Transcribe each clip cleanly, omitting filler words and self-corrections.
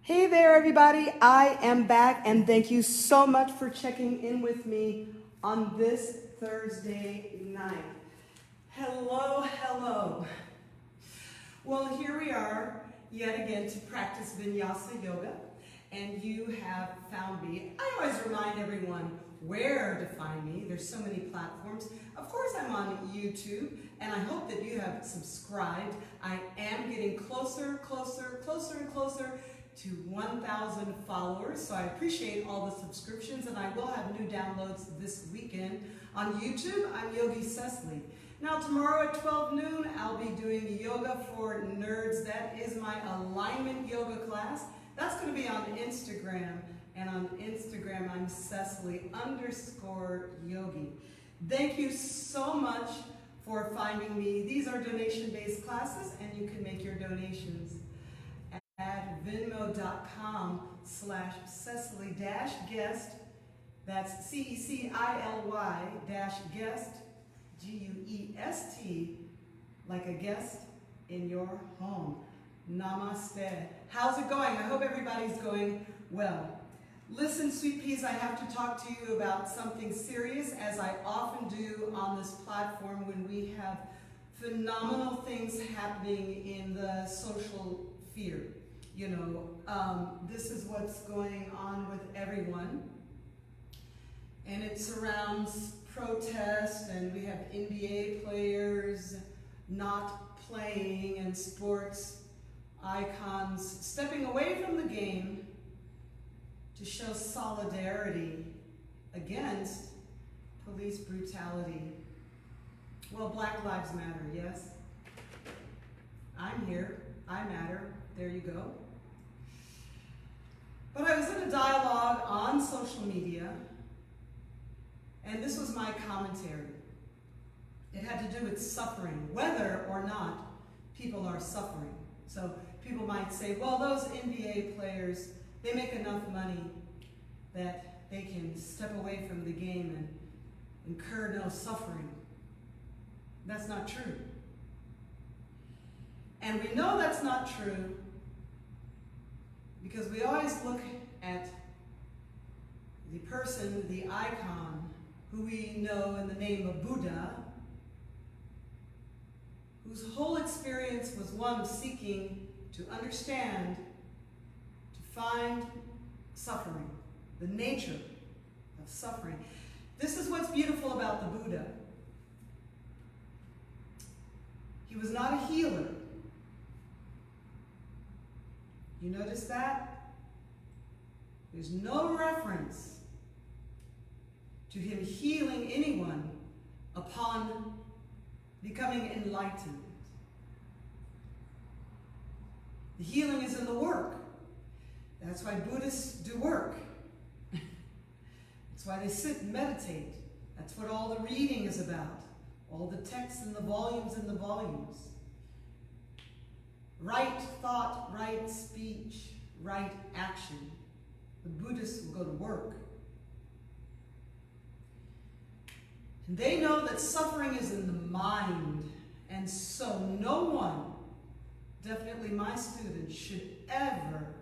Hey there, everybody. I am back, and thank you so much for checking in with me on this Thursday night. Hello, hello. Well, here we are yet again to practice Vinyasa Yoga, and you have found me. I always remind everyone where to find me. There's so many platforms. Of course, I'm on YouTube, and I hope that you have subscribed. I am getting closer and closer to 1,000 followers, so I appreciate all the subscriptions, and I will have new downloads this weekend. On YouTube, I'm Yogi Cecily. Now tomorrow at 12 noon, I'll be doing Yoga for Nerds. That is my alignment yoga class. That's going to be on Instagram, and on Instagram, I'm Cecily_Yogi. Thank you so much for finding me. These are donation-based classes, and you can make your donations at venmo.com/Cecily-guest. That's CECILY-guest, GUEST, like a guest in your home. Namaste. How's it going? I hope everybody's going well. Listen, sweet peas, I have to talk to you about something serious, as I often do on this platform when we have phenomenal things happening in the social sphere. You know, this is what's going on with everyone, and it surrounds protest, and we have NBA players not playing and sports icons stepping away from the game to show solidarity against police brutality. Well, Black Lives Matter, yes. I'm here, I matter, there you go. But I was in a dialogue on social media, and this was my commentary. It had to do with suffering, whether or not people are suffering. So people might say, well, those NBA players, they make enough money that they can step away from the game and incur no suffering. That's not true. And we know that's not true because we always look at the person, the icon, who we know in the name of Buddha, whose whole experience was one of seeking to understand, to find suffering, the nature of suffering. This is what's beautiful about the Buddha. He was not a healer. You notice that? There's no reference to him healing anyone upon becoming enlightened. The healing is in the work. That's why Buddhists do work. That's why they sit and meditate. That's what all the reading is about. All the texts and the volumes and the volumes. Right thought, right speech, right action. The Buddhists will go to work. And they know that suffering is in the mind, and so no one, definitely my students, should ever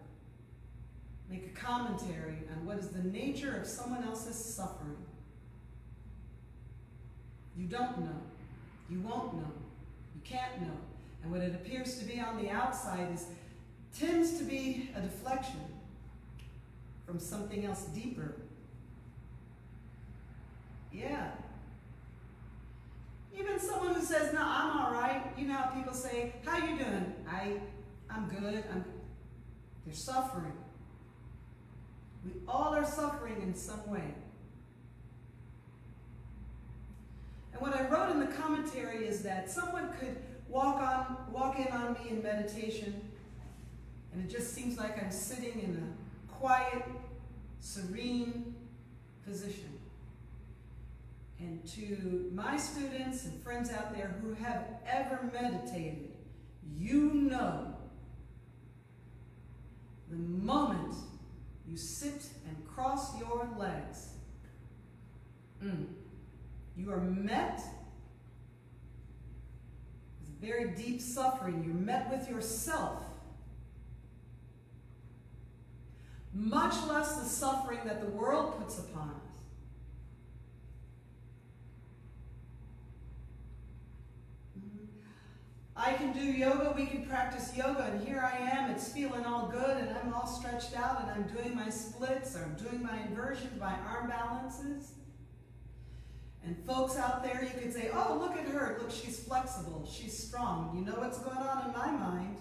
make a commentary on what is the nature of someone else's suffering. You don't know. You won't know. You can't know. And what it appears to be on the outside tends to be a deflection from something else deeper. Yeah. Even someone who says, no, I'm all right. You know how people say, how you doing? I'm good. They're suffering. We all are suffering in some way. And what I wrote in the commentary is that someone could walk in on me in meditation, and it just seems like I'm sitting in a quiet, serene position. And to my students and friends out there who have ever meditated, you know the moment you sit and cross your legs, you are met with very deep suffering. You're met with yourself. much less the suffering that the world puts upon us. I can do yoga, we can practice yoga, and here I am, it's feeling all good, and I'm all stretched out, and I'm doing my splits, or I'm doing my inversions, my arm balances. And folks out there, you could say, oh, look at her, look, she's flexible, she's strong. You know what's going on in my mind?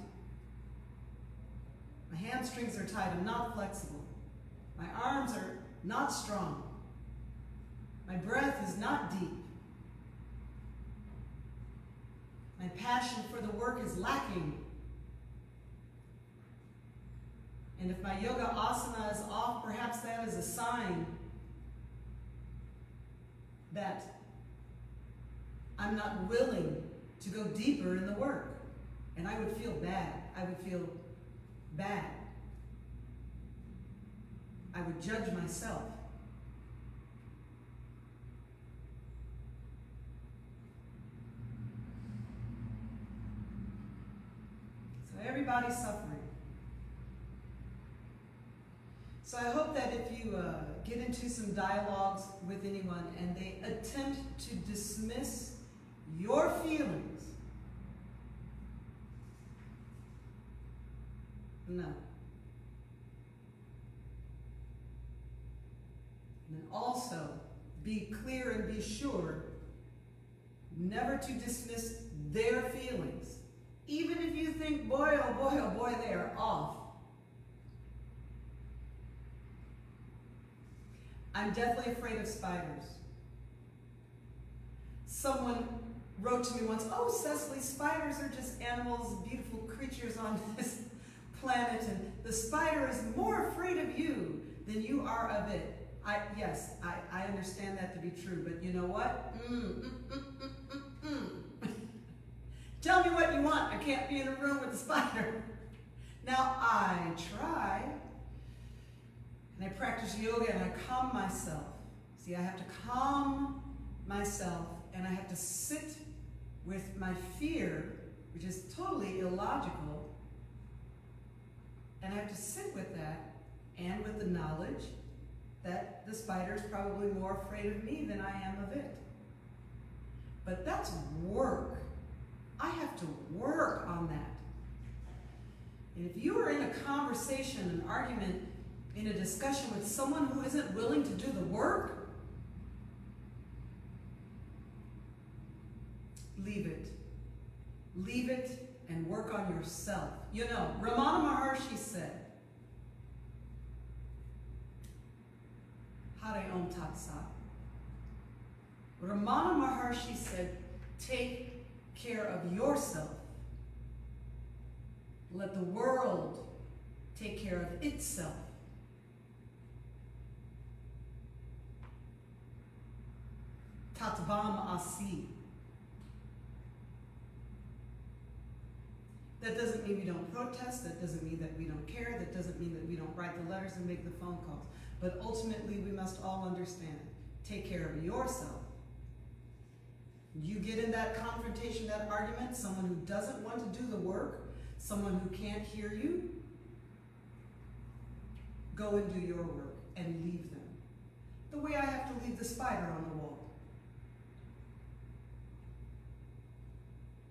My hamstrings are tight, I'm not flexible. My arms are not strong. My breath is not deep. My passion for the work is lacking. And if my yoga asana is off, perhaps that is a sign that I'm not willing to go deeper in the work. And I would feel bad. I would feel bad. I would judge myself. Everybody's suffering. So I hope that if you get into some dialogues with anyone and they attempt to dismiss your feelings, no. And also be clear and be sure never to dismiss their feelings. Even if you think, boy, oh boy, they are off. I'm deathly afraid of spiders. Someone wrote to me once, oh, Cecily, spiders are just animals, beautiful creatures on this planet, and the spider is more afraid of you than you are of it. Yes, I understand that to be true, but you know what? Tell me what you want. I can't be in a room with a spider. Now, I try, and I practice yoga, and I calm myself. See, I have to calm myself, and I have to sit with my fear, which is totally illogical, and I have to sit with that, and with the knowledge that the spider is probably more afraid of me than I am of it. But that's work. I have to work on that. And if you are in a conversation, an argument, in a discussion with someone who isn't willing to do the work, leave it. Leave it and work on yourself. You know, Ramana Maharshi said, Hare Om Tat Sat. Ramana Maharshi said, take care of yourself. Let the world take care of itself. Tatvam Asi. That doesn't mean we don't protest, that doesn't mean that we don't care, that doesn't mean that we don't write the letters and make the phone calls. But ultimately, we must all understand, take care of yourself. You get in that confrontation, that argument, someone who doesn't want to do the work, someone who can't hear you, go and do your work and leave them. The way I have to leave the spider on the wall.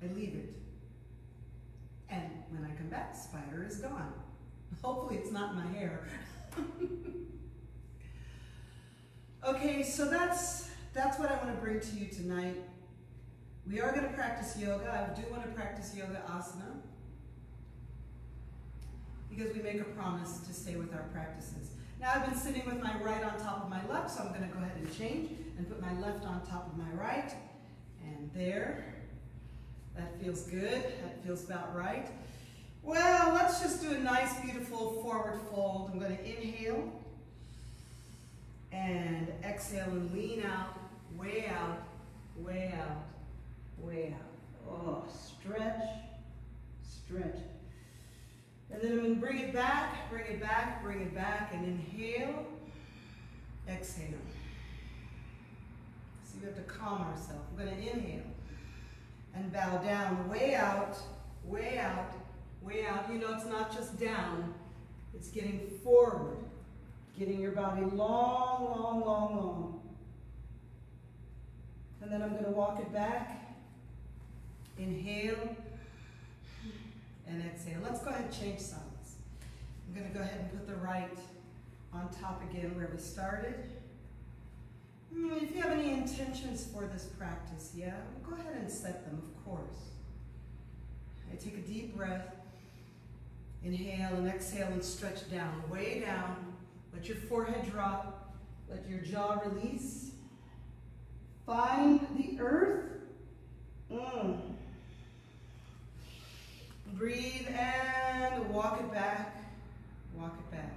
I leave it. And when I come back, the spider is gone. Hopefully it's not in my hair. Okay, so that's what I want to bring to you tonight. We are going to practice yoga. I do want to practice yoga asana because we make a promise to stay with our practices. Now I've been sitting with my right on top of my left, so I'm going to go ahead and change and put my left on top of my right. And there. That feels good. That feels about right. Well, let's just do a nice, beautiful forward fold. I'm going to inhale and exhale and lean out, way out, way out, way out. Oh, stretch, stretch. And then I'm going to bring it back, bring it back, bring it back, and inhale, exhale. So we have to calm ourselves. We're going to inhale and bow down, way out, way out, way out. You know, it's not just down, it's getting forward, Getting your body long, long, long, long. And then I'm going to walk it back. Inhale and exhale. Let's go ahead and change sides. I'm going to go ahead and put the right on top again where we started. If you have any intentions for this practice, yeah, go ahead and set them, of course. I take a deep breath. Inhale and exhale and stretch down, way down. Let your forehead drop. Let your jaw release. Find the earth. Breathe and walk it back. Walk it back.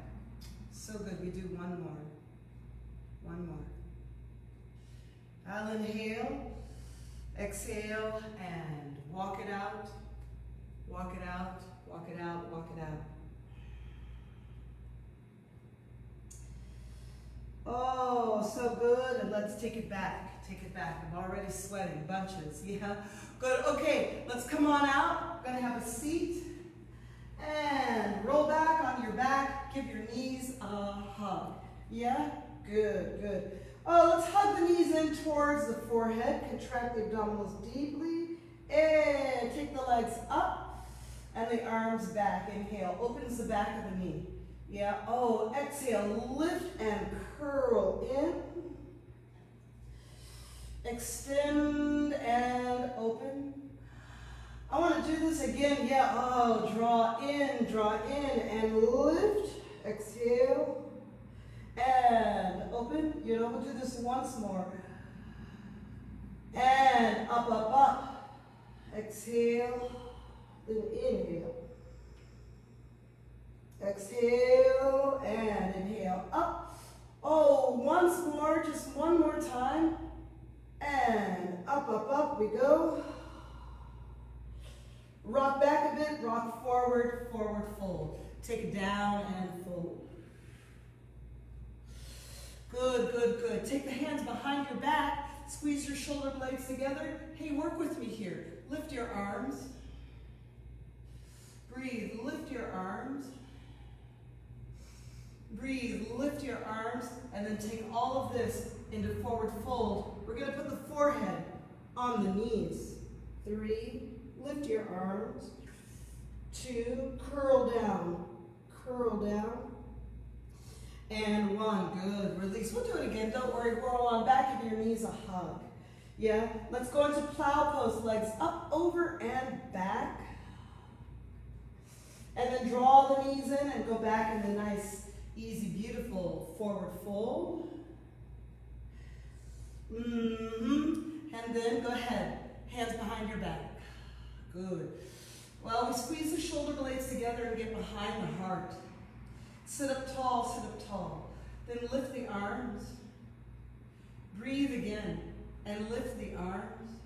So good. We do one more. One more. I'll inhale, exhale, and walk it out. Walk it out. Walk it out. Walk it out. Oh, so good. And let's take it back. Take it back. I'm already sweating. Bunches. Yeah. Good. Okay. Let's come on out. We're going to have a seat. And roll back on your back. Give your knees a hug. Yeah? Good. Good. Oh, let's hug the knees in towards the forehead. Contract the abdominals deeply. And take the legs up. And the arms back. Inhale. Opens the back of the knee. Yeah. Oh, exhale. Lift and curl in. Extend and open. I want to do this again. Yeah. Oh, draw in and lift. Exhale. And open. You know, we'll do this once more. And up, up, up. Exhale. Then inhale. Exhale and inhale up. Oh, once more, just one more time. And up, up, up we go. Rock back a bit, rock forward, forward fold. Take it down and fold. Good, good, good. Take the hands behind your back. Squeeze your shoulder blades together. Hey, work with me here. Lift your arms. Breathe, lift your arms. Breathe, lift your arms, and then take all of this into forward fold. We're going to put the forehead on the knees. 3, lift your arms. 2, curl down. And 1, good, release. We'll do it again, don't worry, roll on back, give your knees a hug. Yeah, let's go into plow pose, legs up, over, and back. And then draw the knees in and go back in the nice, easy, beautiful forward fold. And then go ahead, hands behind your back. Good. Well, we squeeze the shoulder blades together and get behind the heart. Sit up tall, sit up tall. Then lift the arms. Breathe again and lift the arms.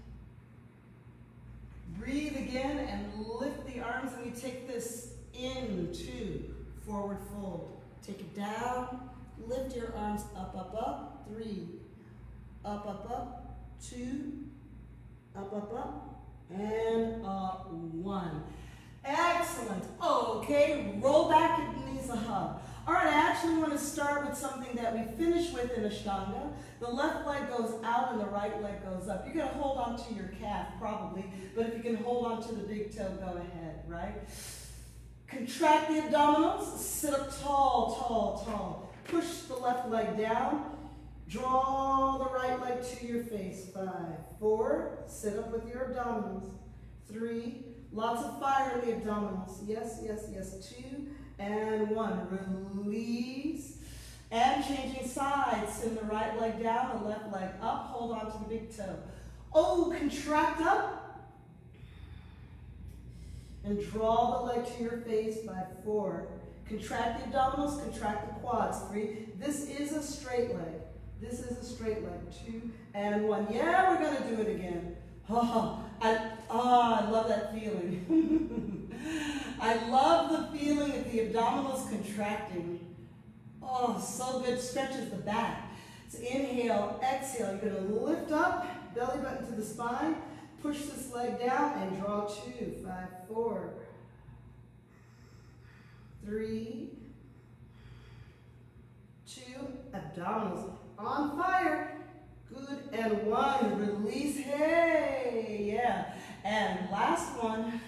Breathe again and lift the arms, and we take this into forward fold. Take it down, lift your arms up, up, up. 3, up, up, up. 2, up, up, up. And up, 1. Excellent. Okay, roll back your knees a hug. All right, I actually want to start with something that we finish with in Ashtanga. The left leg goes out and the right leg goes up. You're going to hold on to your calf, probably, but if you can hold on to the big toe, go ahead, right? Contract the abdominals, sit up tall, tall, tall. Push the left leg down. Draw the right leg to your face. 5, 4, sit up with your abdominals. 3, lots of fire in the abdominals. Yes, yes, yes. 2, and 1. Release. And changing sides. Send the right leg down, the left leg up. Hold on to the big toe. Oh, contract up. And draw the leg to your face. 5, 4. Contract the abdominals, contract the quads. 3. This is a straight leg. This is a straight leg. 2, and 1. Yeah, we're going to do it again. Oh, I love that feeling. I love the feeling of the abdominals contracting. Oh, so good. Stretches the back. So inhale, exhale. You're going to lift up, belly button to the spine. Push this leg down and draw 2. 5, 4, 3, Abdominals on fire. Good, and one, release, hey, yeah. And last one,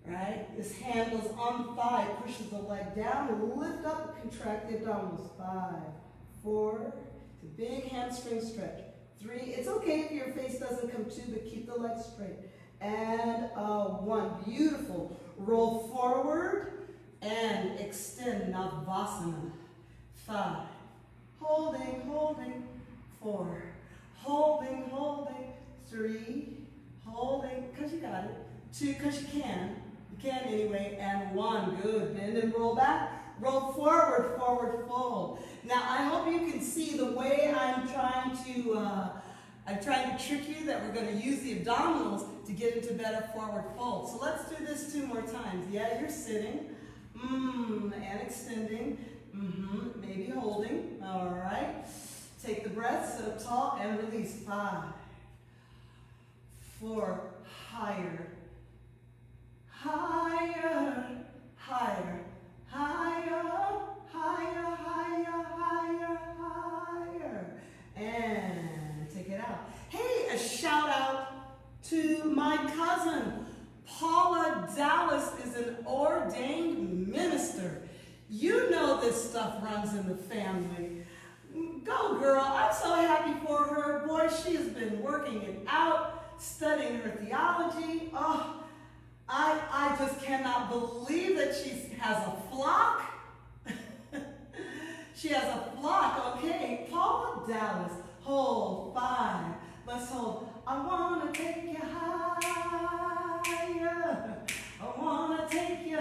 right? This hand goes on the thigh, pushes the leg down, lift up, contract the abdominals. 5, 4, it's a big hamstring stretch. 3, it's okay if your face doesn't come to, but keep the legs straight. And 1, beautiful. Roll forward and extend, Navasana. 5, holding, holding. 4, holding, holding. 3, holding, because you got it. 2, because you can. You can anyway. And 1, good. Bend and roll back. Roll forward, forward fold. Now I hope you can see the way I'm trying to trick you that we're going to use the abdominals to get into better forward fold. So let's do this 2 more times. Yeah, you're sitting. And extending. Maybe holding. All right. Take the breath, sit up tall, and release. 5, 4, higher, higher, higher, higher, higher, higher, higher, higher. And take it out. Hey, a shout out to my cousin. Paula Dallas is an ordained minister. You know this stuff runs in the family. Go girl, I'm so happy for her. Boy, she has been working it out, studying her theology. Oh, I just cannot believe that she has a flock. She has a flock, okay. Paula Dallas, hold. 5, let's hold. I want to take you higher. I want to take you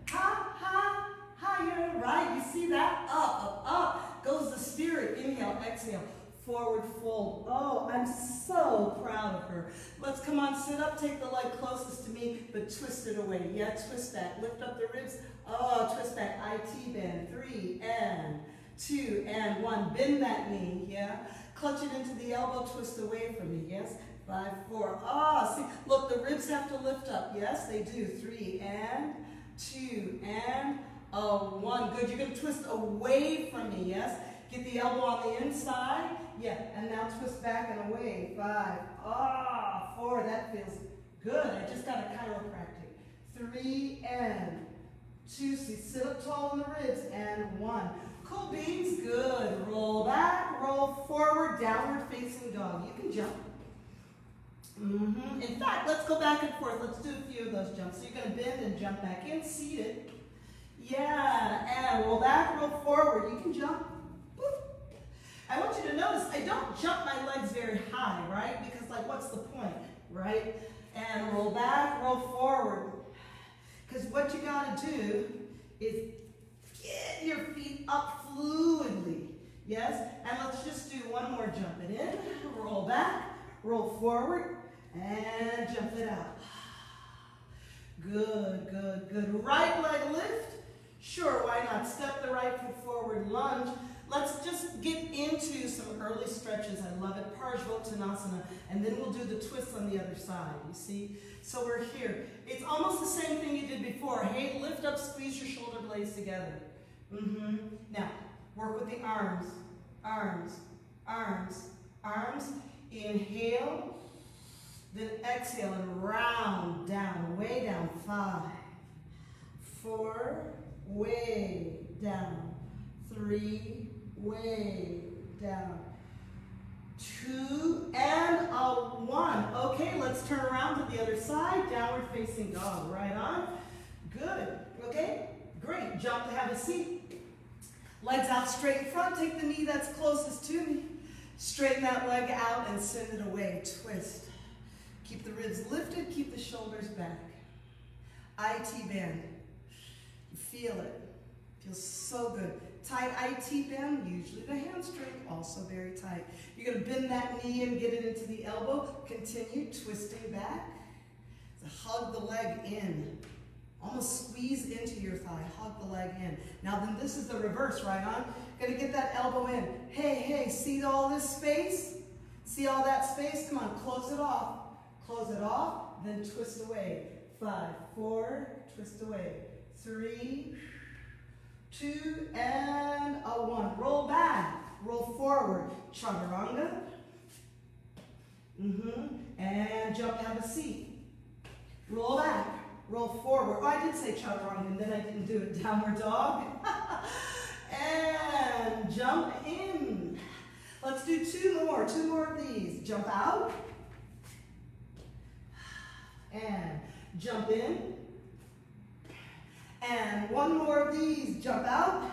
higher, right? You see that? Up, up, up goes the spirit. Inhale, exhale, forward fold. Oh, I'm so proud of her. Let's come on, sit up, take the leg closest to me, but twist it away. Yeah, twist that. Lift up the ribs. Oh, twist that IT bend. 3 and 2 and 1. Bend that knee, yeah. Clutch it into the elbow, twist away from me, yes. 5, 4. Ah, see, look, the ribs have to lift up. Yes, they do. 3 and 2 and 1. Good. You're going to twist away from me. Yes. Get the elbow on the inside. Yeah. And now twist back and away. 5. 4. That feels good. I just got a chiropractic. 3 and 2. See, sit up tall in the ribs. And 1. Cool beans. Good. Roll back. Roll forward. Downward facing dog. You can jump. In fact, let's go back and forth. Let's do a few of those jumps. So you're going to bend and jump back in, seated. Yeah, and roll back, roll forward. You can jump. Boop. I want you to notice I don't jump my legs very high, right? Because like, what's the point, right? And roll back, roll forward. Because what you got to do is get your feet up fluidly. Yes? And let's just do one more jump it in. Roll back, roll forward, and jump it out. Good, good, good. Right leg lift. Sure, why not? Step the right foot forward, lunge. Let's just get into some early stretches. I love it. Parshvottanasana. And then we'll do the twist on the other side, you see? So we're here. It's almost the same thing you did before. Hey, lift up, squeeze your shoulder blades together. Now, work with the arms. Arms, arms, arms. Inhale. Then exhale and round down, way down. 5, 4, way down. 3, way down. 2 and 1. Okay, let's turn around to the other side. Downward facing dog. Right on. Good. Okay, great. Jump to have a seat. Legs out straight in front. Take the knee that's closest to me. Straighten that leg out and send it away. Twist. Keep the ribs lifted. Keep the shoulders back. IT bend. Feel it. Feels so good. Tight IT bend, usually the hamstring, also very tight. You're going to bend that knee and get it into the elbow. Continue twisting back. So hug the leg in. Almost squeeze into your thigh. Hug the leg in. Now then this is the reverse, right on? Going to get that elbow in. Hey, hey, see all this space? See all that space? Come on, close it off. Close it off, then twist away. 5, 4, twist away. 3, 2, and 1. Roll roll forward, chaturanga. And jump, have a seat. Roll back, roll forward. Oh, I did say chaturanga, and then I didn't do it. Downward dog. And jump in. Let's do two more of these. Jump out. And jump in. And one more of these. Jump out.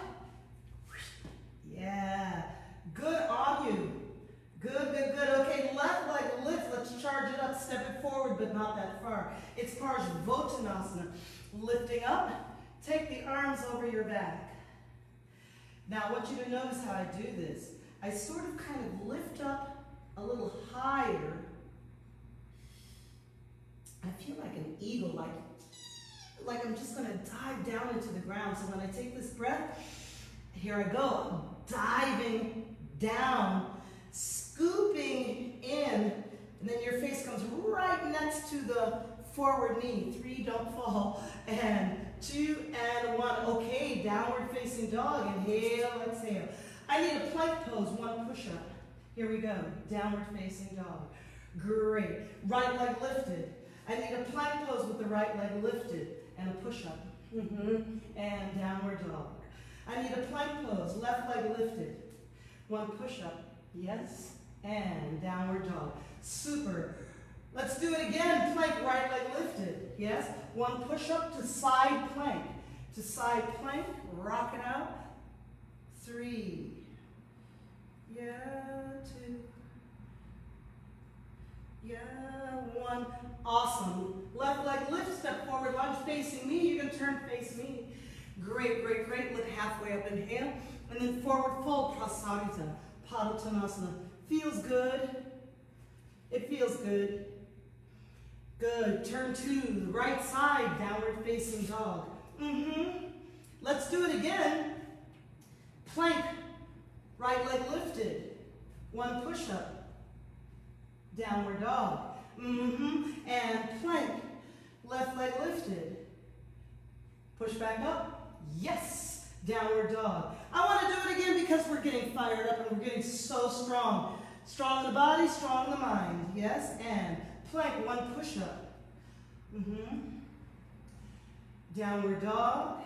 Yeah. Good on you. Good, good, good. Okay, left leg lift. Let's charge it up. Step it forward, but not that far. It's Parsvottanasana. Lifting up. Take the arms over your back. Now, I want you to notice how I do this. I sort of kind of lift up a little higher. I feel like an eagle, like I'm just going to dive down into the ground. So when I take this breath, here I go. I'm diving down, scooping in, and then your face comes right next to the forward knee. 3, don't fall, and 2 and 1. Okay, downward facing dog. Inhale, exhale. I need a plank pose, 1 push-up. Here we go, downward facing dog. Great. Right leg lifted. I need a plank pose with the right leg lifted and a push-up. And downward dog. I need a plank pose, left leg lifted. 1 push-up. Yes. And downward dog. Super. Let's do it again. Plank, right leg lifted. Yes. 1 push-up to side plank. To side plank. Rock it out. 3. Yeah. 2. Yeah. 1. Awesome. Left leg lift. Step forward. Lunge facing me. You can turn face me. Great, great, great. Look halfway up. Inhale. And then forward fold. Prasarita. Padottanasana. Feels good. It feels good. Good. Turn to the right side. Downward facing dog. Let's do it again. Plank. Right leg lifted. 1 push-up. Downward dog. And plank. Left leg lifted. Push back up. Yes. Downward dog. I want to do it again because we're getting fired up and we're getting so strong. Strong in the body, strong in the mind. Yes. And plank. 1 push-up. Downward dog.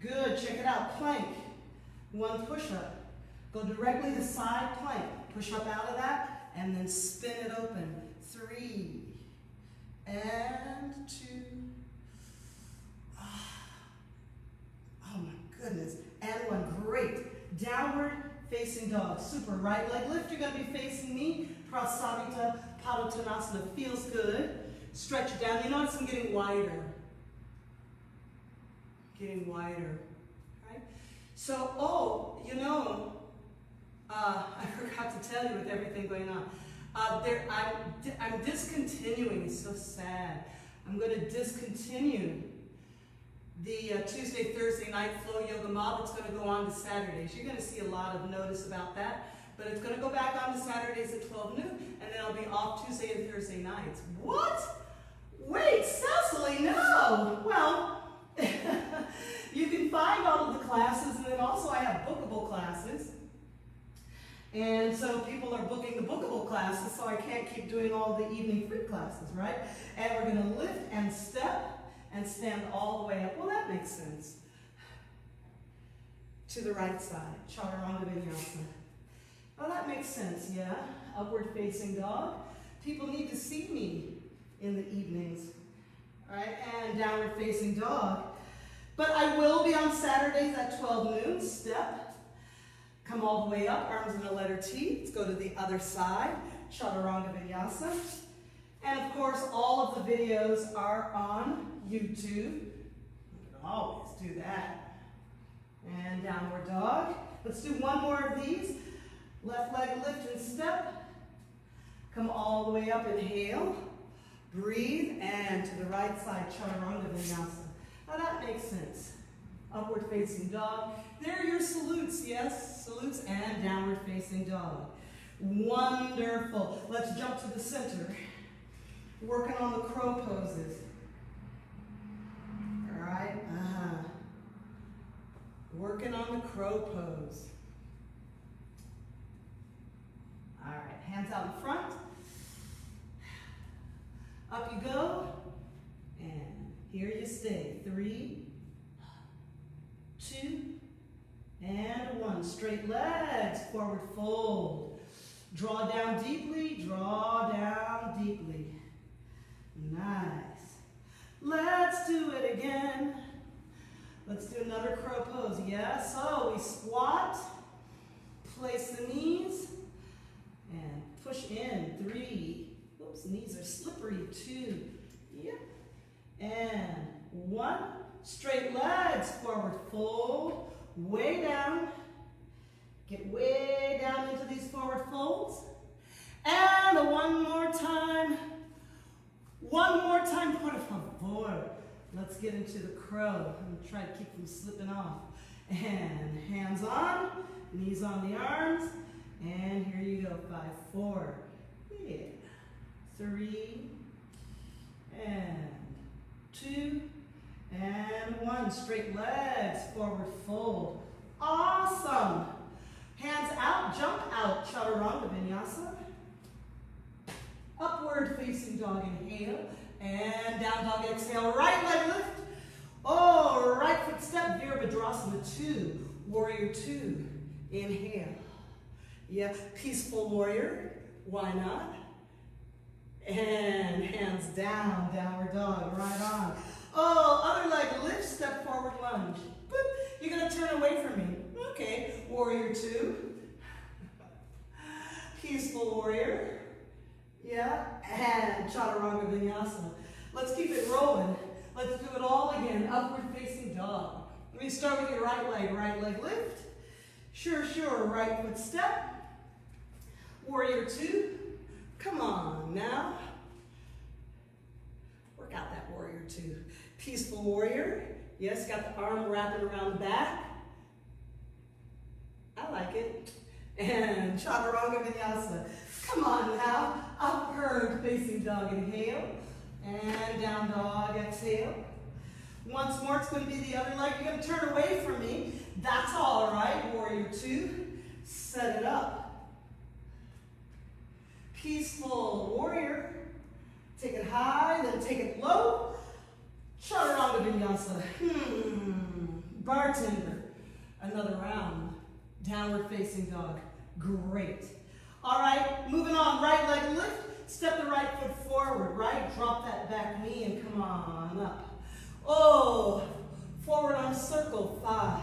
Good. Check it out. Plank. 1 push-up. Go directly to side plank. Push up out of that and then spin it open. 3 and 2. Oh my goodness. And 1. Great. Downward facing dog. Super. Right leg lift. You're going to be facing me. Prasarita Padottanasana. Feels good. Stretch it down. You notice I'm getting wider. Getting wider. Right? So, I forgot to tell you with everything going on. I'm discontinuing. It's so sad. I'm going to discontinue the Tuesday, Thursday night flow yoga mob. It's going to go on to Saturdays. You're going to see a lot of notice about that. But it's going to go back on to Saturdays at 12 noon. And then I'll be off Tuesday and Thursday nights. What? Wait, Cecily, no. Well, you can find all of the classes. And then also I have bookable classes. And so people are booking the bookable classes, so I can't keep doing all the evening free classes, right? And we're going to lift and step and stand all the way up. Well, that makes sense. To the right side, Chaturanga Vinyasa. Well, that makes sense, yeah. Upward facing dog. People need to see me in the evenings, all right? And downward facing dog. But I will be on Saturdays at 12 noon, step. Come all the way up, arms in the letter T. Let's go to the other side, Chaturanga Vinyasa. And of course, all of the videos are on YouTube. You can always do that. And downward dog. Let's do 1 more of these. Left leg lift and step. Come all the way up, inhale. Breathe, and to the right side, Chaturanga Vinyasa. Now that makes sense. Upward facing dog. There are your salutes, yes? Salutes and downward facing dog. Wonderful. Let's jump to the center. Working on the crow poses. All right? Working on the crow pose. out in front. Up you go. And here you stay. 3, 2, and 1. Straight legs, forward fold. Draw down deeply, draw down deeply. Nice. Let's do it again. Let's do another crow pose. Yes, so we squat, place the knees, and push in. 3, whoops, knees are slippery. 2, yep, and 1. Straight legs, forward fold, way down. Get way down into these forward folds. And one more time, por favor. Let's get into the crow. I'm gonna try to keep them slipping off. And hands on, knees on the arms. And here you go, 5, 4, yeah, 3, and 2, and 1. Straight legs, forward fold. Awesome. Hands out, jump out, chaturanga vinyasa. Upward facing dog, inhale. And down dog, exhale. Right leg lift. Oh, right foot step, Virabhadrasana 2. Warrior 2. Inhale. Yeah, peaceful warrior. Why not? And hands down, downward dog, right on. Oh, other leg lift, step forward lunge. Boop. You're gonna turn away from me. Okay, warrior 2. Peaceful warrior. Yeah, and chaturanga vinyasa. Let's keep it rolling. Let's do it all again. Upward facing dog. Let me start with your right leg lift. Sure, right foot step. Warrior 2. Come on now. Work out that warrior 2. Peaceful warrior. Yes, got the arm wrapping around the back. I like it. And chaturanga vinyasa. Come on now. Upward facing dog, inhale. And down dog, exhale. Once more, it's going to be the other leg. You're going to turn away from me. That's all right. Warrior 2. Set it up. Peaceful warrior. Take it high, then take it low. Chaturanga vinyasa. Bartender. Another round. Downward facing dog. Great. All right, moving on. Right leg lift. Step the right foot forward, right? Drop that back knee and come on up. Oh, forward on a circle. 5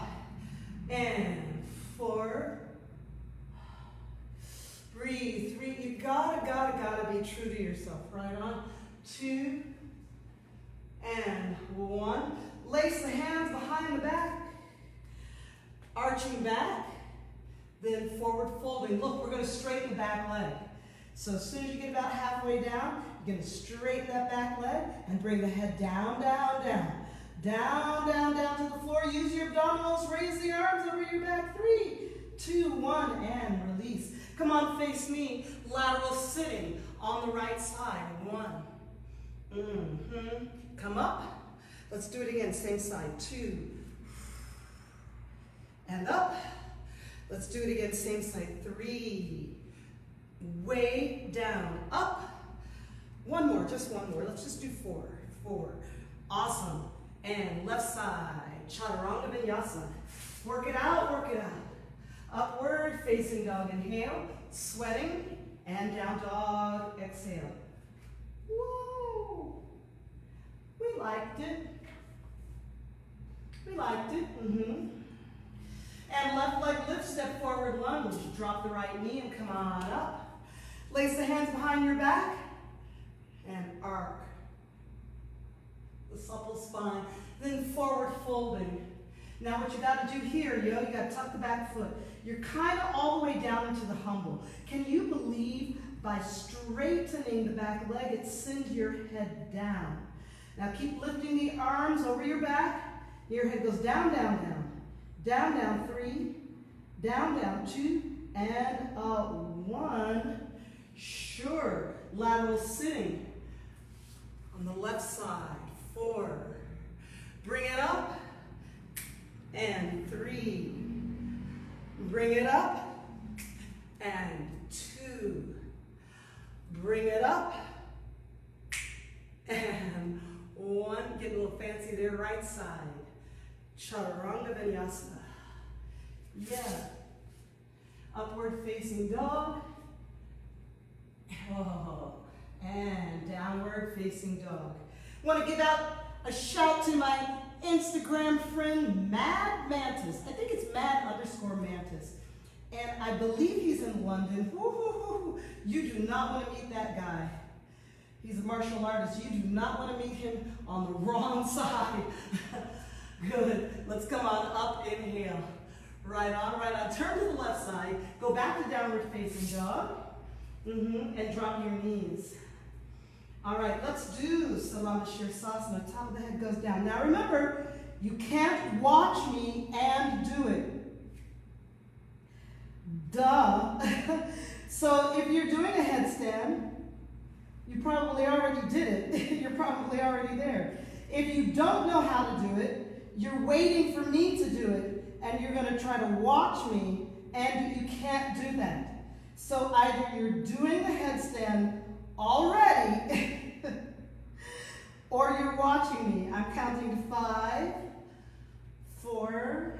and 4. Breathe. 3. You gotta be true to yourself. Right on. 2 and 1. Lace the hands behind the back. Arching back. Then forward folding. Look, we're going to straighten the back leg. So as soon as you get about halfway down, you're going to straighten that back leg and bring the head down, down, down. Down, down, down to the floor. Use your abdominals. Raise the arms over your back. 3, 2, 1, and release. Come on, face me. Lateral sitting on the right side. 1. Come up. Let's do it again. Same side. 2. And up. Let's do it again, same side. 3, way down, up. 1 more, just 1 more. Let's just do 4. 4. Awesome. And left side, chaturanga vinyasa. Work it out, work it out. Upward facing dog, inhale, sweating, and down dog, exhale. Whoa. We liked it. We liked it. And left leg lift, step forward lunge. Drop the right knee and come on up. Lace the hands behind your back and arc the supple spine. Then forward folding. Now what you got to do here, you got to tuck the back foot. You're kind of all the way down into the humble. Can you believe by straightening the back leg, it sends your head down. Now keep lifting the arms over your back. Your head goes down, down, down. Down, down, 3, down, down, 2, and 1. Sure. Lateral sitting on the left side. 4. Bring it up. And 3. Bring it up. And 2. Bring it up. And one, get a little fancy there, right side. Chaturanga Vinyasa. Yeah. Upward facing dog. Oh. And downward facing dog. Want to give out a shout to my Instagram friend, Mad Mantis. I think it's Mad_Mantis. And I believe he's in London. Woo-hoo-hoo. You do not want to meet that guy. He's a martial artist. You do not want to meet him on the wrong side. Good. Let's come on up. Inhale. Right on, right on. Turn to the left side. Go back to downward facing dog. And drop your knees. All right, let's do Salama Shirsasana. Top of the head goes down. Now remember, you can't watch me and do it. Duh. So if you're doing a headstand, you probably already did it. You're probably already there. If you don't know how to do it, you're waiting for me to do it, and you're going to try to watch me, and you can't do that. So either you're doing the headstand already, or you're watching me. I'm counting to 5, 4,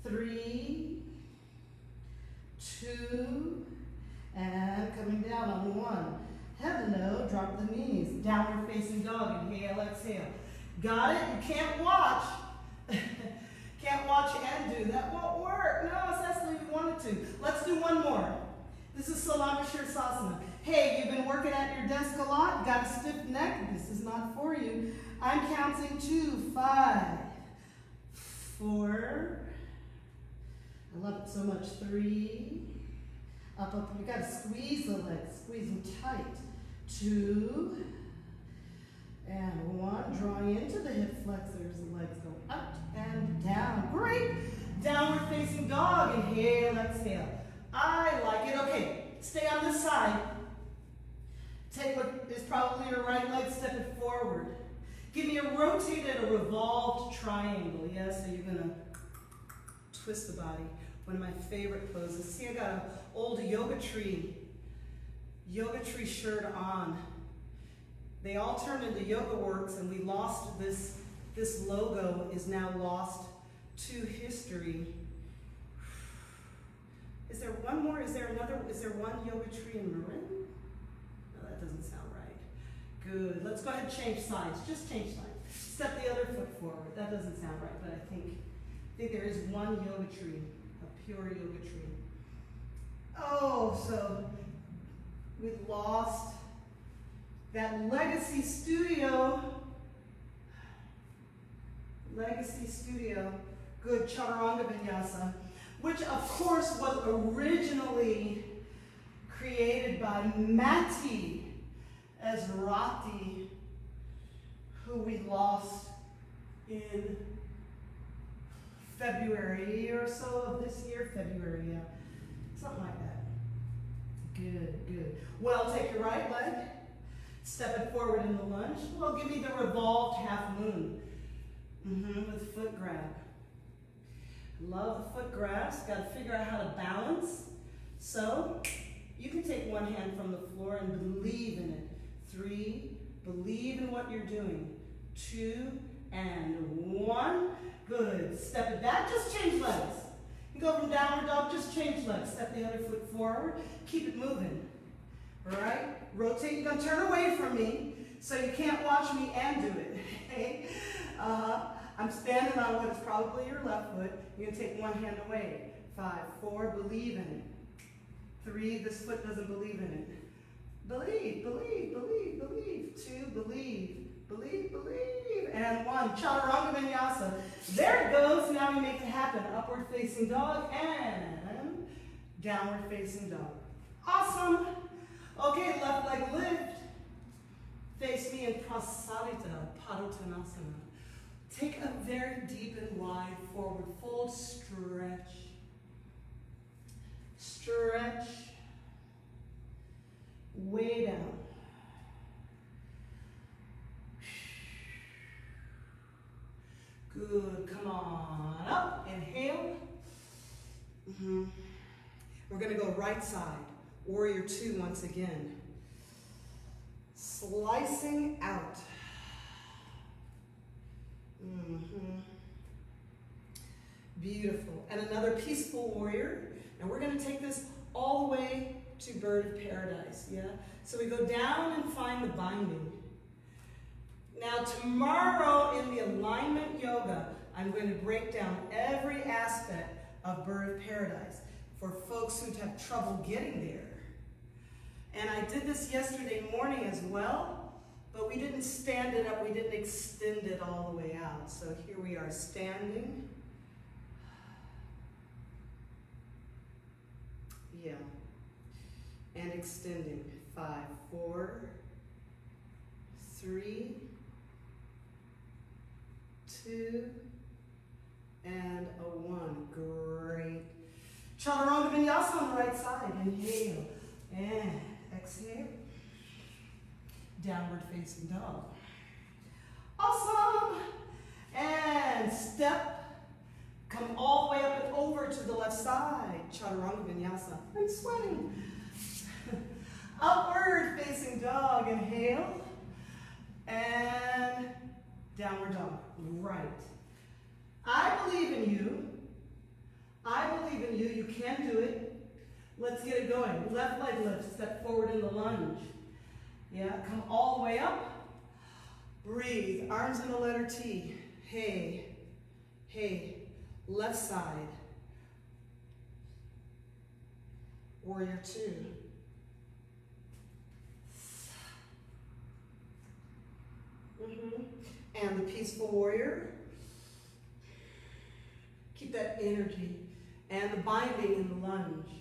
3, 2, and coming down on 1. Head to toe, drop the knees. Downward facing dog, inhale, exhale. Got it? You can't watch. Can't watch and do. That won't work. No, Cecily, you wanted to. Let's do one more. This is Salama Shirsasana. Hey, you've been working at your desk a lot, you got a stiff neck, this is not for you. I'm counting to 5, 4, I love it so much, 3, up, up, you gotta squeeze the legs, squeeze them tight, 2, and 1, drawing into the hip flexors, the legs go up and down, great. Downward facing dog, inhale, exhale. I like it, okay, stay on this side. Take what is probably your right leg, step it forward. Give me a rotated, a revolved triangle. Yeah, so you're gonna twist the body. One of my favorite poses. See, I got an old yoga tree shirt on. They all turned into Yoga Works, and we lost this. This logo is now lost to history. Is there one more? Is there another? Is there one yoga tree in Marin? No, that doesn't sound right. Good. Let's go ahead and change sides. Just change sides. Step the other foot forward. That doesn't sound right, but I think there is one yoga tree, a pure yoga tree. Oh, so we lost that legacy studio. Legacy studio. Good. Chaturanga Vinyasa. Which of course was originally created by Matti Ezrati, who we lost in February or so of this year. February, yeah. Something like that. Good, good. Well, take your right leg, step it forward in the lunge. Well, give me the revolved half moon with foot grab. Love the foot grabs. Got to figure out how to balance. So you can take one hand from the floor and believe in it. 3, believe in what you're doing. 2, and 1. Good. Step it back. Just change legs. You go from downward dog, just change legs. Step the other foot forward. Keep it moving. All right? Rotate. You're going to turn away from me so you can't watch me and do it. Okay? I'm standing on what is probably your left foot. You're going to take one hand away. 5, 4, believe in it. 3, this foot doesn't believe in it. Believe, believe, believe, believe. 2, believe, believe, believe. And 1, Chaturanga Vinyasa. There it goes. Now we make it happen. Upward facing dog and downward facing dog. Awesome. Okay, left leg lift. Face me in Prasarita, Padottanasana. Take a very deep and wide forward fold, stretch. Stretch. Way down. Good, come on up, inhale. We're gonna go right side, warrior 2 once again. Slicing out. Beautiful. And another peaceful warrior. And we're going to take this all the way to bird of paradise. Yeah? So we go down and find the binding. Now tomorrow in the alignment yoga, I'm going to break down every aspect of bird of paradise for folks who have trouble getting there. And I did this yesterday morning as well, but we didn't stand it up, we didn't extend it all the way out. So here we are standing. Yeah. And extending. 5, 4, 3, 2, and a 1. Great. Chaturanga Vinyasa on the right side. Inhale and exhale. Downward facing dog. Awesome. And step. Come all the way up and over to the left side. Chaturanga Vinyasa. I'm sweating. Upward facing dog. Inhale. And downward dog. Right. I believe in you. I believe in you. You can do it. Let's get it going. Left leg lift. Step forward in the lunge. Yeah, come all the way up. Breathe. Arms in the letter T. Hey. Hey. Left side. Warrior 2. And the peaceful warrior. Keep that energy. And the binding in the lunge.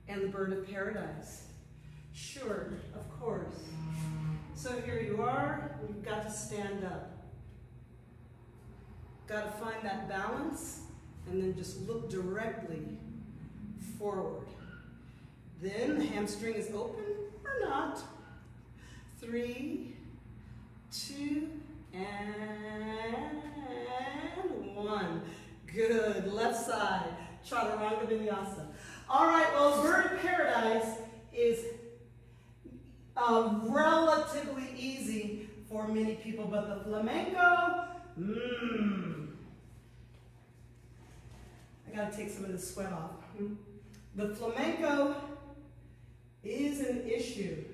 And the bird of paradise. Sure, of course. So here you are. You've got to stand up. Got to find that balance. And then just look directly forward. Then the hamstring is open or not. 3, 2, and 1. Good. Left side. Chaturanga Vinyasa. All right, well, bird of paradise is relatively easy for many people, but the flamenco, I gotta take some of the sweat off. The flamenco is an issue.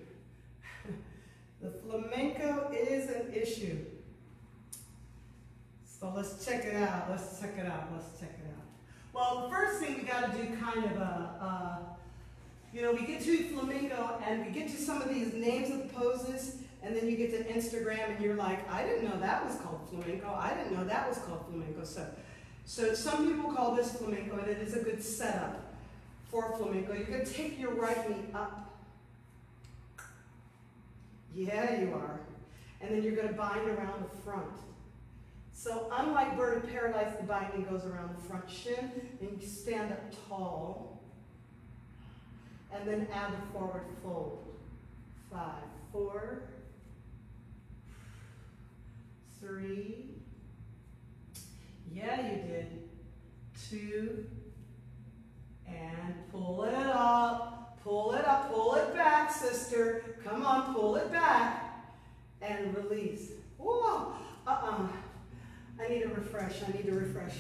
The flamenco is an issue. So let's check it out. Let's check it out. Let's check it out. Well, the first thing we got to do kind of we get to flamenco and we get to some of these names of the poses, and then you get to Instagram and you're like, I didn't know that was called flamenco. I didn't know that was called flamenco. So some people call this flamenco, and it is a good setup for flamenco. You're going to take your right knee up. Yeah, you are. And then you're going to bind around the front. So unlike bird of paradise, the binding goes around the front shin, and you stand up tall, and then add the forward fold. 5, 4, 3, yeah, you did. 2, and pull it up, pull it up, pull it back, sister. Come on, pull it back, and release. Whoa, I need a refresh, I need a refresh.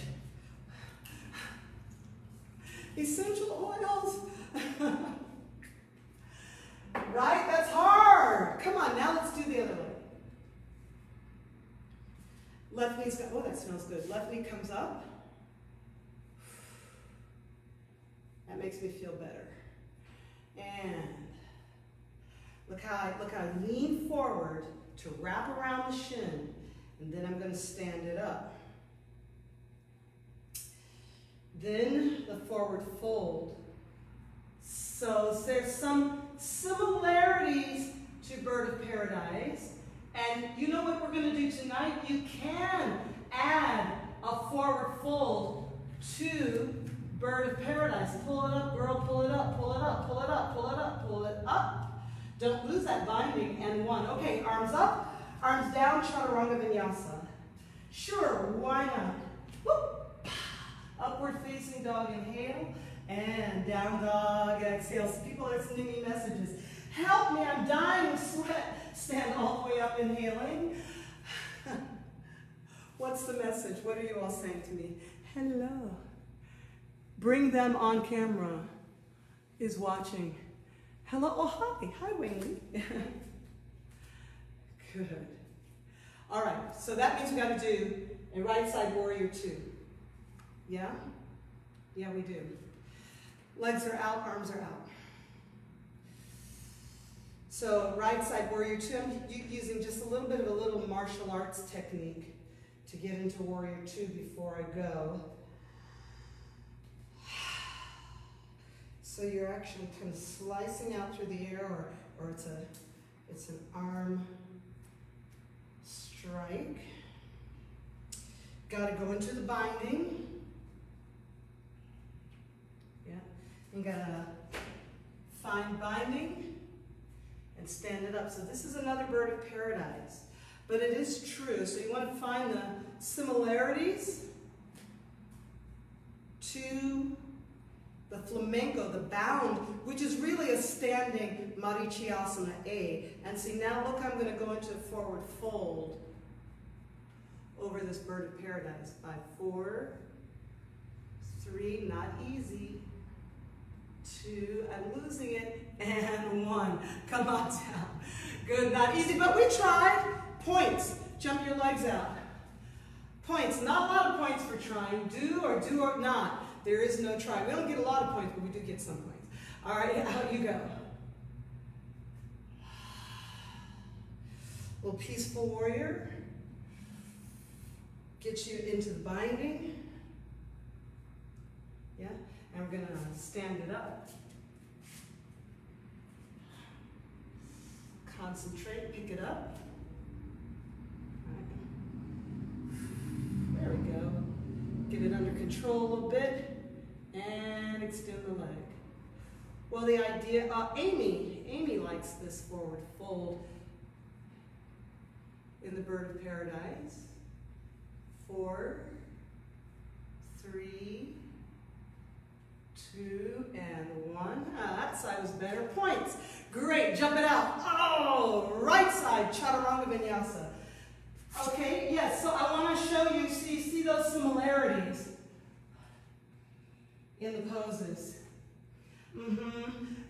Essential oils. Right, that's hard. Come on, now let's do the other leg. Left knee's got, oh, that smells good. Left knee comes up. That makes me feel better. And look how I lean forward to wrap around the shin, and then I'm going to stand it up. Then the forward fold. So there's some similarities to bird of paradise. And you know what we're going to do tonight? You can add a forward fold to bird of paradise. Pull it up, girl, pull it up, pull it up, pull it up, pull it up, pull it up. Don't lose that binding. And 1. Okay, arms up, arms down, Chaturanga Vinyasa. Sure, why not? Whoop. Upward facing dog, inhale, And down dog, exhale. So people are sending me messages. Help me, I'm dying of sweat. Stand all the way up, inhaling. What's the message? What are you all saying to me? Hello. Bring them on camera is watching. Hello, oh hi, hi Wayne. Good. All right, so that means we got to do a right side warrior 2. Yeah? Yeah, we do. Legs are out, arms are out. So right side warrior 2, I'm using just a little bit of a little martial arts technique to get into warrior 2 before I go. So you're actually kind of slicing out through the air, or it's an arm strike. Got to go into the binding. Yeah, you got to find binding and stand it up. So this is another bird of paradise, but it is true. So you want to find the similarities to the flamenco, the bound, which is really a standing Marichyasana A. And see, now look, I'm going to go into a forward fold over this bird of paradise. 5, 4, 3, not easy. 2, I'm losing it, and 1. Come on down. Good, not easy, but we tried. Points, jump your legs out. Points, not a lot of points for trying. Do or not. There is no try. We don't get a lot of points, but we do get some points. All right, out you go. Little peaceful warrior. Get you into the binding. Yeah, and we're going to stand it up. Concentrate, pick it up. All right. There we go. Get it under control a little bit. And extend the leg. Well, the idea, Amy likes this forward fold in the bird of paradise. 4, 3, 2, and 1. That side was better. Points. Great. Jump it out. Oh, right side, Chaturanga Vinyasa. Okay, yes, so I want to show you, so you see those similarities in the poses.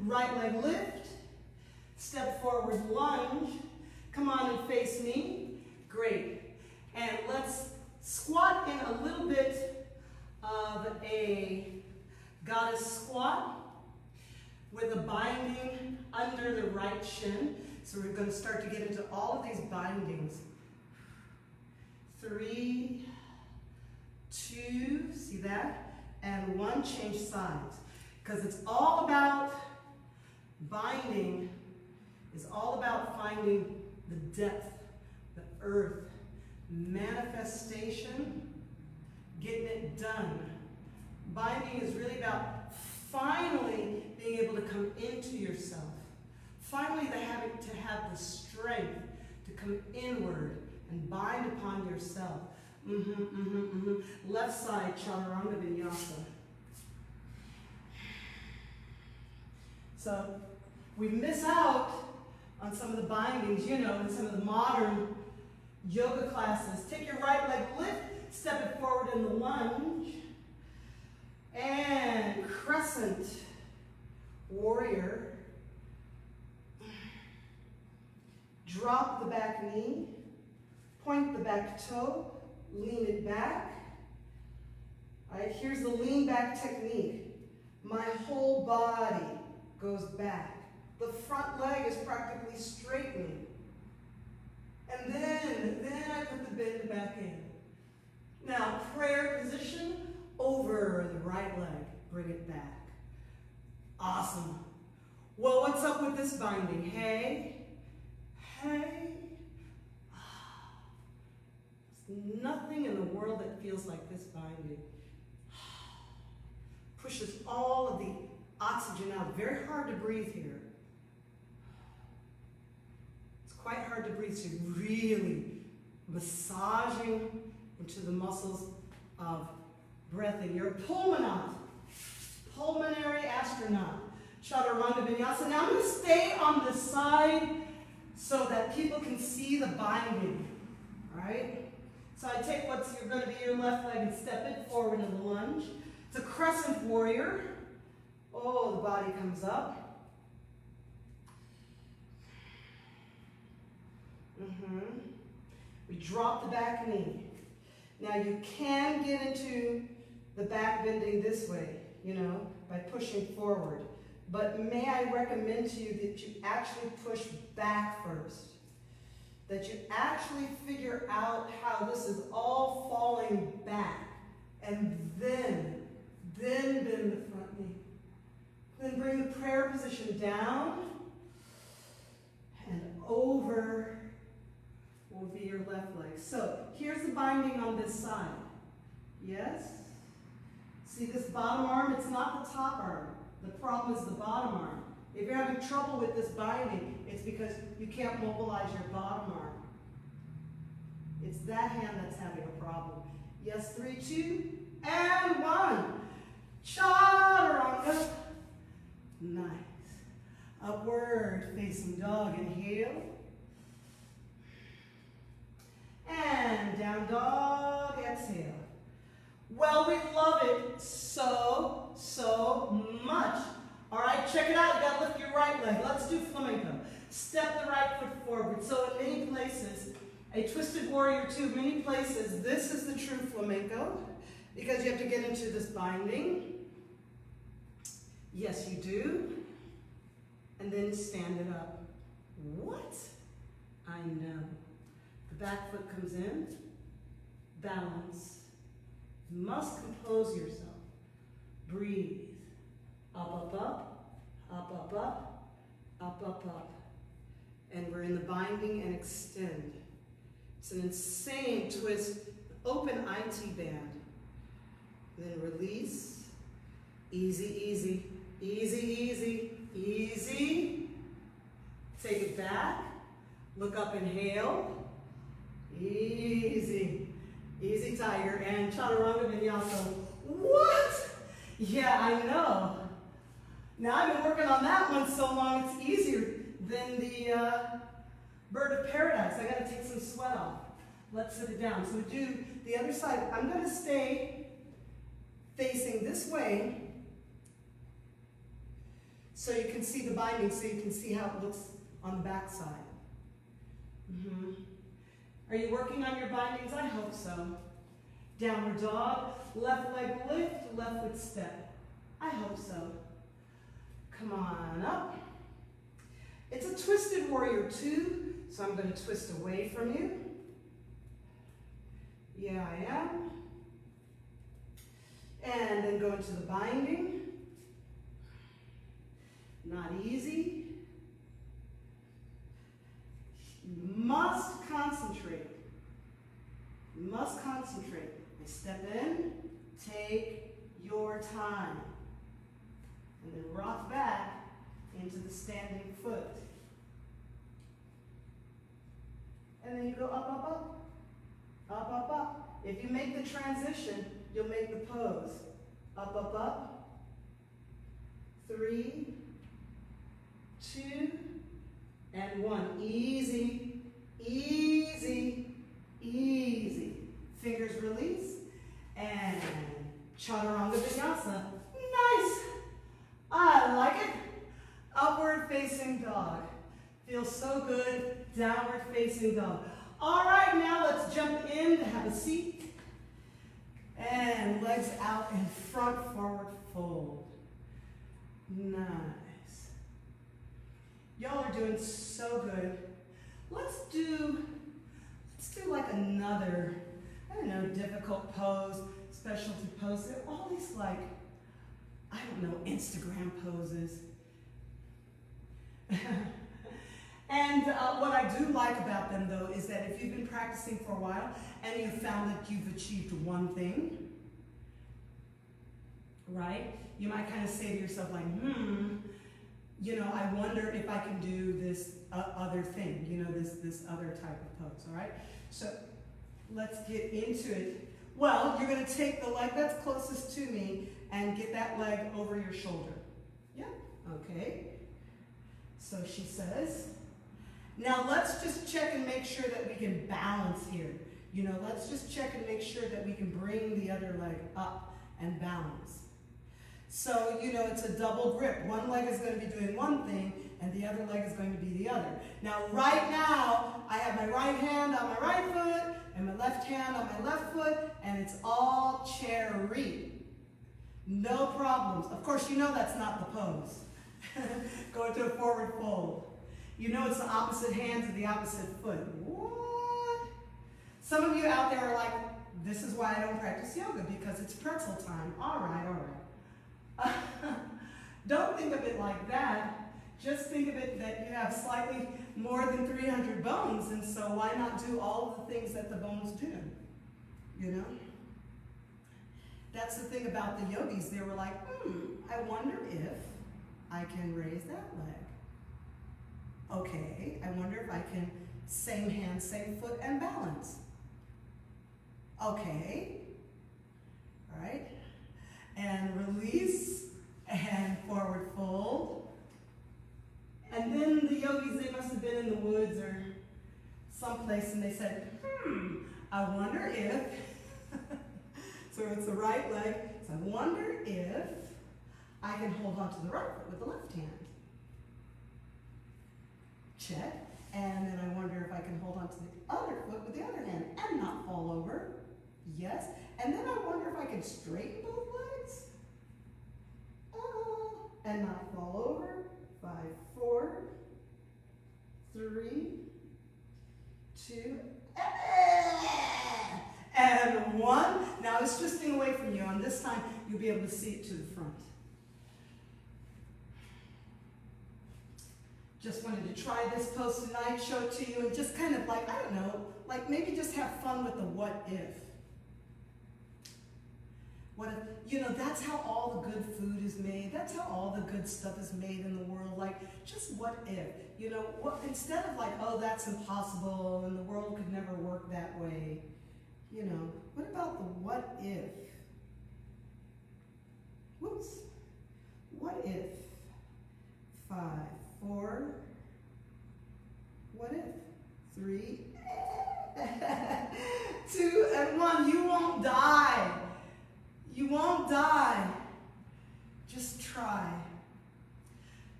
Right leg lift, step forward lunge, come on and face me. Great. And let's squat in a little bit of a goddess squat with a binding under the right shin. So we're going to start to get into all of these bindings. 3, 2, see that? And 1, change sides. Because it's all about binding, is all about finding the depth, the earth, manifestation, getting it done. Binding is really about finally being able to come into yourself. Finally having to have the strength to come inward and bind upon yourself. Left side, Chaturanga Vinyasa. So we miss out on some of the bindings, you know, in some of the modern yoga classes. Take your right leg lift, step it forward in the lunge, and crescent warrior. Drop the back knee, point the back toe, lean it back. All right, here's the lean back technique. My whole body goes back. The front leg is practically straightening. And then I put the bend back in. Now, prayer position over the right leg. Bring it back. Awesome. Well, what's up with this binding? Hey. There's nothing in the world that feels like this binding. Pushes all of the oxygen out. Very hard to breathe here. It's quite hard to breathe, so you're really massaging into the muscles of breath in your pulmonat. pulmonary astronaut. Chaturanga Vinyasa. Now I'm going to stay on the side so that people can see the binding. All right? So I take what's going to be your left leg and step it forward in the lunge. It's a crescent warrior. Oh, the body comes up. We drop the back knee. Now you can get into the back bending this way, by pushing forward. But may I recommend to you that you actually push back first. That you actually figure out how this is all falling back. And then bend the front knee. Then bring the prayer position down and over will be your left leg. So here's the binding on this side. Yes? See this bottom arm? It's not the top arm. The problem is the bottom arm. If you're having trouble with this binding, it's because you can't mobilize your bottom arm. It's that hand that's having a problem. Yes, 3, 2, and 1. Chaturanga. Nice. Upward facing dog. Inhale. And down dog. Exhale. Well, we love it so much. All right, check it out. You got to lift your right leg. Let's do flamenco. Step the right foot forward. So in many places, a twisted warrior 2, many places, this is the true flamenco because you have to get into this binding. Yes, you do. And then stand it up. What? I know. The back foot comes in. Balance. You must compose yourself. Breathe. Up, up, up. Up, up, up. Up, up, up. And we're in the binding and extend. It's an insane twist. Open IT band. Then release. Easy, easy. Easy, easy, easy. Take it back. Look up, inhale. Easy. Easy tiger and Chaturanga Vinyasa. What? Yeah, I know. Now I've been working on that one so long it's easier than the bird of paradise. I got to take some sweat off. Let's sit it down. So we do the other side. I'm going to stay facing this way so you can see the binding, so you can see how it looks on the back side. Are you working on your bindings? I hope so. Downward dog, left leg lift, left foot step. I hope so. Come on up. It's a twisted warrior 2, so I'm going to twist away from you. Yeah, I am. And then go into the binding. Not easy. You must concentrate. You must concentrate. I step in, take your time. And then rock back into the standing foot. And then you go up, up, up. Up, up, up. If you make the transition, you'll make the pose. Up, up, up. 3, 2, and 1. Easy, easy, easy. Fingers release. And Chaturanga Vinyasa. Nice. I like it. Upward facing dog. Feels so good. Downward facing dog. All right, now let's jump in to have a seat. And legs out in front, forward fold. Nice. Y'all are doing so good. Let's do like another, I don't know, difficult pose, specialty pose. They're all these like, I don't know, Instagram poses. And what I do like about them, though, is that if you've been practicing for a while and you've found that you've achieved one thing, right? You might kind of say to yourself, like, I wonder if I can do this other thing, this other type of pose, all right? So let's get into it. Well, you're going to take the leg that's closest to me and get that leg over your shoulder. Yeah, okay. So she says, now let's just check and make sure that we can balance here. You know, let's just check and make sure that we can bring the other leg up and balance. So, you know, it's a double grip. One leg is going to be doing one thing, and the other leg is going to be the other. Now, right now, I have my right hand on my right foot, and my left hand on my left foot, and it's all cherry. No problems. Of course, you know that's not the pose. Go into a forward fold. You know it's the opposite hands and the opposite foot. What? Some of you out there are like, this is why I don't practice yoga, because it's pretzel time. All right, all right. Don't think of it like that. Just think of it that you have slightly more than 300 bones, and so why not do all of the things that the bones do? You know? That's the thing about the yogis. They were like, I wonder if I can raise that leg. Okay, I wonder if I can same hand, same foot, and balance. Okay, all right, and release, and forward fold. And then the yogis, they must have been in the woods or someplace, and they said, I wonder if, so it's the right leg, so I wonder if I can hold on to the right foot with the left hand. Check. And then I wonder if I can hold on to the other foot with the other hand and not fall over. Yes. And then I wonder if I can straighten both legs and not fall over. 5, 4, 3, 2, and 1. Now it's twisting away from you, and this time you'll be able to see it to the front. Just wanted to try this pose tonight, show it to you, and just kind of like, I don't know, like maybe just have fun with the what if. What if, you know, that's how all the good food is made. That's how all the good stuff is made in the world. Like, just what if? You know, what, instead of like, oh, that's impossible and the world could never work that way. You know, what about the what if? Whoops. What if? 5, 4, what if? 3, 2, and 1. You won't die. You won't die. Just try.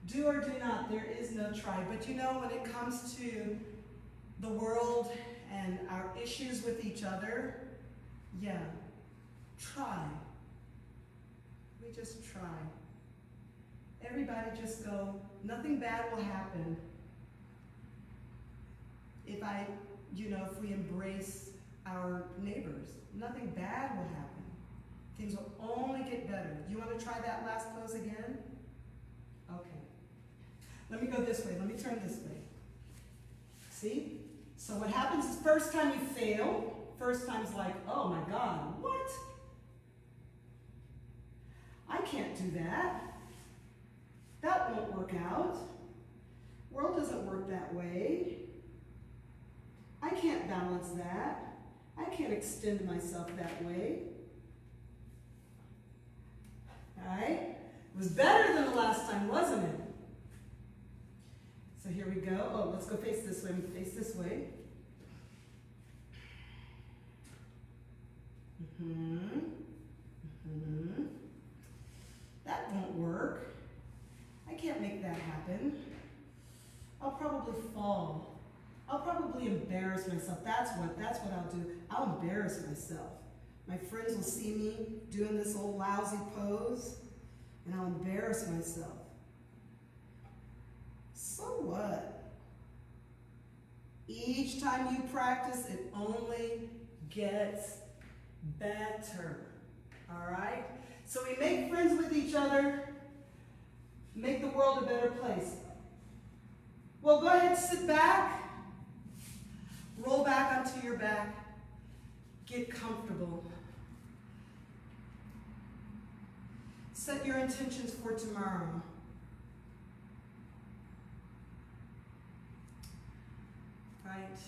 Do or do not. There is no try. But you know, when it comes to the world and our issues with each other, yeah, try. We just try. Everybody just go, nothing bad will happen if if we embrace our neighbors. Nothing bad will happen. Things will only get better. You want to try that last pose again? Okay. Let me go this way. Let me turn this way. See? So what happens is first time you fail, first time's like, oh my God, what? I can't do that. That won't work out. World doesn't work that way. I can't balance that. I can't extend myself that way. All right? It was better than the last time, wasn't it? So here we go. Oh, let's go face this way. Face this way. That won't work. I can't make that happen. I'll probably fall. I'll probably embarrass myself. That's what I'll do. I'll embarrass myself. My friends will see me doing this old lousy pose, and I'll embarrass myself. So what? Each time you practice, it only gets better. All right? So we make friends with each other, make the world a better place. Well, go ahead, sit back, roll back onto your back, get comfortable. Set your intentions for tomorrow. Right?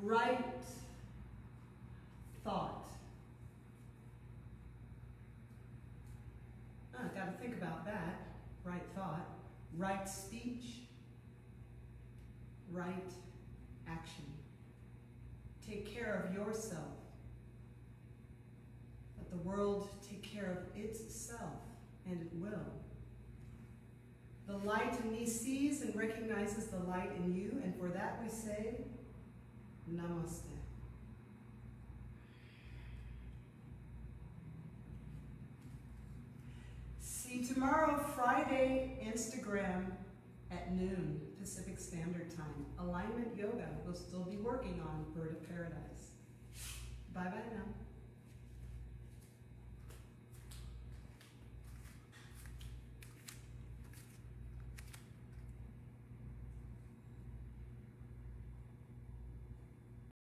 Right thought right thought, right speech, right action. Take care of yourself. Let the world take care of itself, and it will. The light in me sees and recognizes the light in you, and for that we say, Namaste. See you tomorrow, Friday, Instagram at noon, Pacific Standard Time. Alignment Yoga we'll still be working on Bird of Paradise. Bye-bye now.